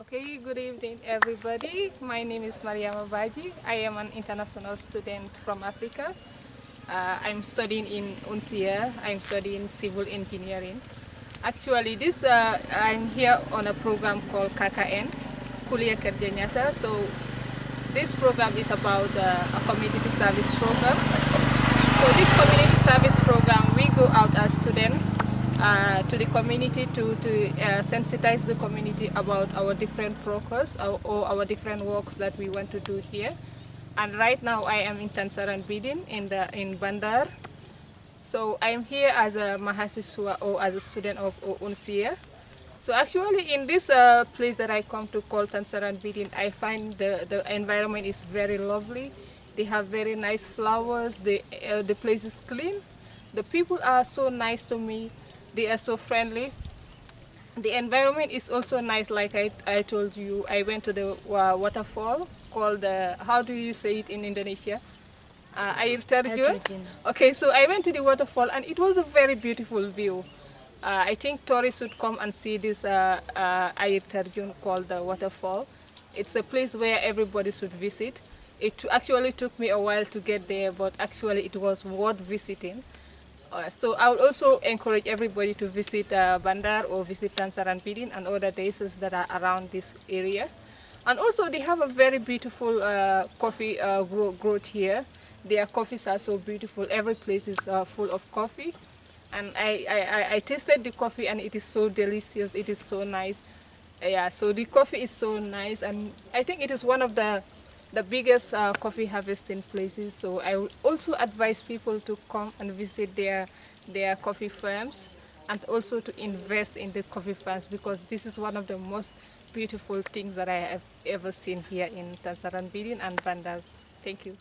Okay, good evening everybody. My name is Maraime Badjie. I am an international student from Africa. I'm studying in Unsyiah. I'm studying civil engineering. Actually, I'm here on a program called KKN, Kuliah Kerja Nyata. So this program is about a community service program. So this community service program, we go out as students to the community to sensitize the community about our different progress or our different works that we want to do here. And right now I am in Tansaran Bidin in Bandar. So I'm here as a Mahasiswi or as a student of Unsyiah. So actually in this place that I come to call Tansaran Bidin, I find the environment is very lovely. They have very nice flowers, the place is clean. The people are so nice to me, they are so friendly. The environment is also nice, like I told you. I went to the waterfall called, how do you say it in Indonesia? Air terjun. Okay, so I went to the waterfall and it was a very beautiful view. I think tourists should come and see this air terjun called the waterfall. It's a place where everybody should visit. It actually took me a while to get there, but actually it was worth visiting. So I would also encourage everybody to visit Bandar or visit Tansaran Bidin and other places that are around this area. And also they have a very beautiful coffee growth here. Their coffees are so beautiful. Every place is full of coffee. And I tasted the coffee and it is so delicious. It is so nice. Yeah, so the coffee is so nice, and I think it is one of the biggest coffee harvesting places. So I would also advise people to come and visit their coffee farms and also to invest in the coffee farms, because this is one of the most beautiful things that I have ever seen here in Tansaran Bidin and Bandar. Thank you.